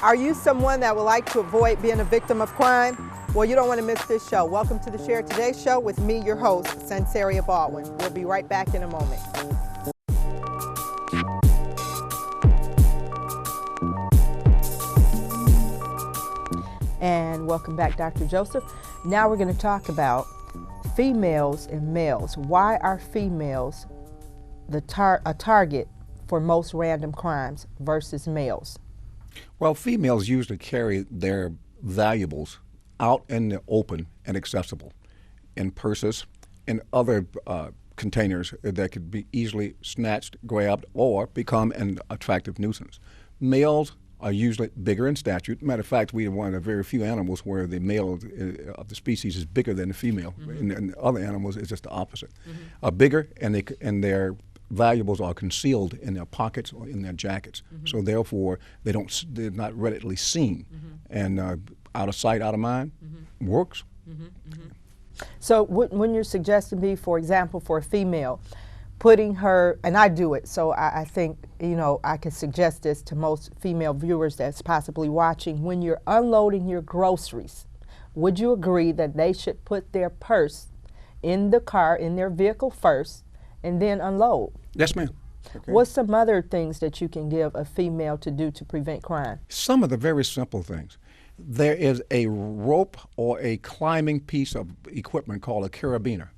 Are you someone that would like to avoid being a victim of crime? Well, you don't want to miss this show. Welcome to the Share Today show with me, your host, Sansaria Baldwin. We'll be right back in a moment. And welcome back, Dr. Joseph. Now we're going to talk about females and males. Why are females a target for most random crimes versus males? Well, females usually carry their valuables out in the open and accessible in purses and other containers that could be easily snatched, grabbed, or become an attractive nuisance. Males are usually bigger in stature. Matter of fact, we are one of the very few animals where the male of the species is bigger than the female. Mm-hmm. In other animals, it's just the opposite. Mm-hmm. Are bigger, and their valuables are concealed in their pockets or in their jackets. Mm-hmm. So therefore, they're not readily seen. Mm-hmm. And out of sight, out of mind works. Mm-hmm. Mm-hmm. So when you're suggesting me, for example, for a female, putting her, and I do it, so I think, I could suggest this to most female viewers that's possibly watching. When you're unloading your groceries, would you agree that they should put their purse in the car, in their vehicle first, and then unload? Yes, ma'am. Okay. What's some other things that you can give a female to do to prevent crime? Some of the very simple things. There is a rope or a climbing piece of equipment called a carabiner.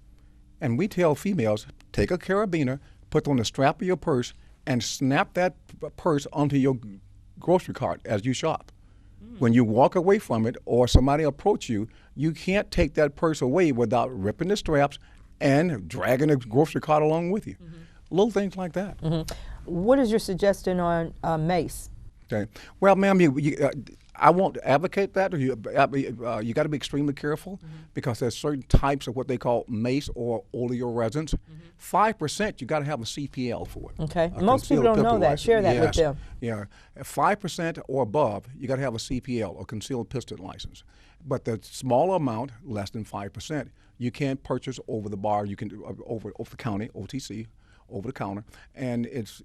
And we tell females, take a carabiner, put it on the strap of your purse, and snap that purse onto your grocery cart as you shop. When you walk away from it or somebody approach you, you can't take that purse away without ripping the straps and dragging the grocery cart along with you. Little things like that. What is your suggestion on mace? Okay. Well, ma'am, I won't advocate that. You got to be extremely careful because there's certain types of what they call mace or oleoresins. 5%, you got to have a CPL for it. Okay. Most people don't know that. Share that with them. Yeah. 5% or above, you got to have a CPL or concealed piston license. But the smaller amount, less than 5%, you can't purchase over the bar. You can over the counter, OTC, over the counter, and it's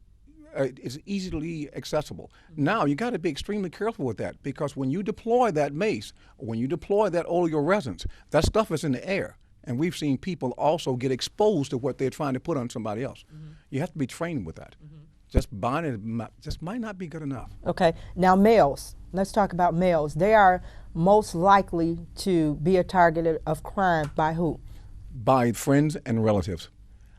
easily accessible. Now, you got to be extremely careful with that because when you deploy that mace, or when you deploy that oleoresins, that stuff is in the air. And we've seen people also get exposed to what they're trying to put on somebody else. You have to be trained with that. Just buying it just might not be good enough. Okay. Now, males. Let's talk about males. They are most likely to be a target of crime by who? By friends and relatives.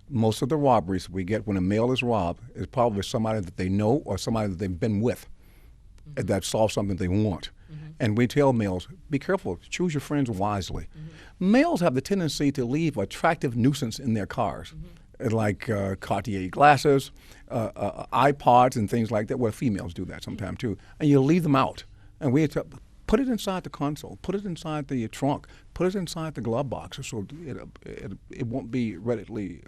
Most of the robberies we get when a male is robbed is probably somebody that they know or somebody that they've been with that saw something they want. And we tell males, be careful, choose your friends wisely. Males have the tendency to leave attractive nuisance in their cars, like Cartier glasses, iPods and things like that. Well, females do that sometimes too. And you leave them out. And we put it inside the console, put it inside the trunk, put it inside the glove box so it won't be readily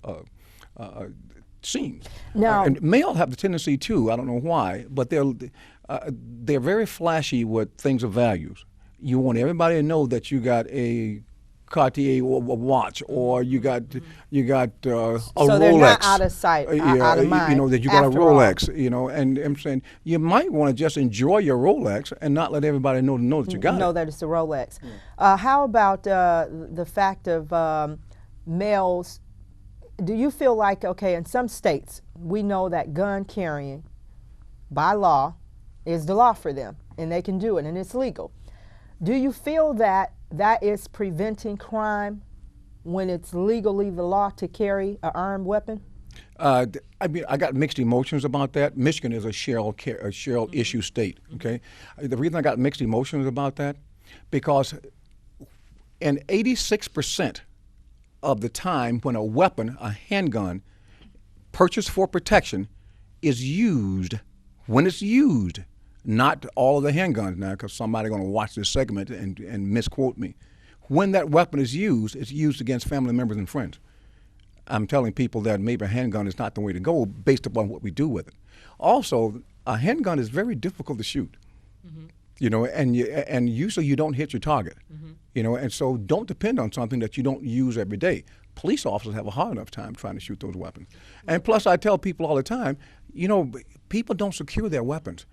seen. Now, and males have the tendency too, I don't know why, but they're very flashy with things of values. You want everybody to know that you got a Cartier watch, or you got a Rolex. So they're not out of sight, out of mind. That you got a Rolex. And I'm saying you might want to just enjoy your Rolex and not let everybody know that you got it. Know that it's a Rolex. How about the fact of males? Do you feel like, okay, in some states we know that gun carrying by law is the law for them, and they can do it, and it's legal. Do you feel that is preventing crime when it's legally the law to carry an armed weapon? I got mixed emotions about that. Michigan is a shell issue state. Okay, the reason I got mixed emotions about that because in 86% of the time when a weapon, a handgun, purchased for protection, is used, when it's used. Not all of the handguns now, because somebody's going to watch this segment and misquote me. When that weapon is used, it's used against family members and friends. I'm telling people that maybe a handgun is not the way to go based upon what we do with it. Also, a handgun is very difficult to shoot. And usually you don't hit your target. And so don't depend on something that you don't use every day. Police officers have a hard enough time trying to shoot those weapons. And plus, I tell people all the time, people don't secure their weapons.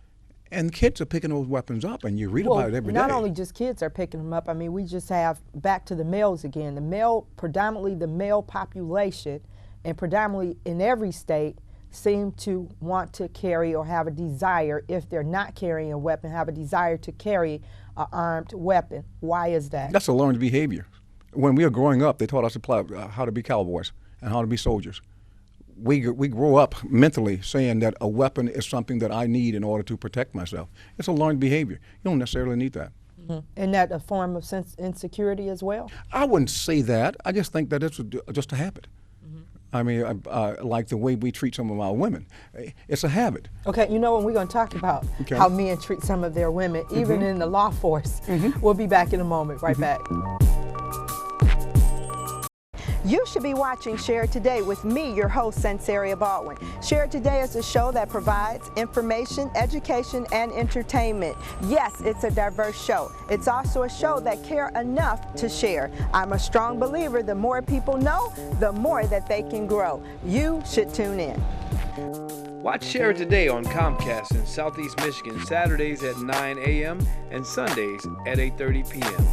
And kids are picking those weapons up, and you read Well, about it every day. not only just kids are picking them up. I mean, we just have, back to the males again, predominantly the male population, and predominantly in every state, seem to want to carry or have a desire, if they're not carrying a weapon, have a desire to carry an armed weapon. Why is that? That's a learned behavior. When we were growing up, they taught us how to be cowboys and how to be soldiers. We grow up mentally saying that a weapon is something that I need in order to protect myself. It's a learned behavior. You don't necessarily need that. Mm-hmm. Isn't that a form of insecurity as well? I wouldn't say that. I just think that it's just a habit. Mm-hmm. I mean, like the way we treat some of our women. It's a habit. Okay, you know, when we're going to talk about how men treat some of their women, even in the law force. We'll be back in a moment. Right back. You should be watching Share It Today with me, your host, Sansaria Baldwin. Share It Today is a show that provides information, education, and entertainment. Yes, it's a diverse show. It's also a show that cares enough to share. I'm a strong believer the more people know, the more that they can grow. You should tune in. Watch Share It Today on Comcast in Southeast Michigan, Saturdays at 9 a.m. and Sundays at 8:30 p.m.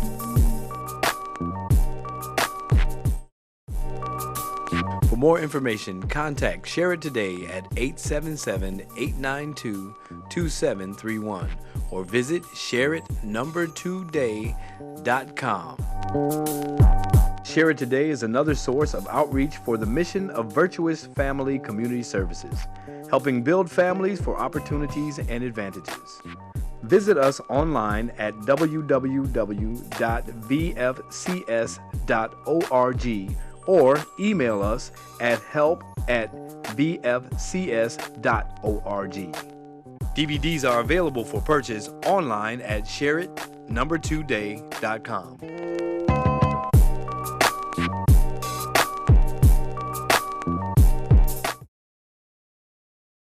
For more information, contact Share It Today at 877-892-2731 or visit shareitnumber2day.com. Share It Today is another source of outreach for the mission of Virtuous Family Community Services, helping build families for opportunities and advantages. Visit us online at www.vfcs.org or email us at help@vfcs.org. DVDs are available for purchase online at shareitnumber2day.com.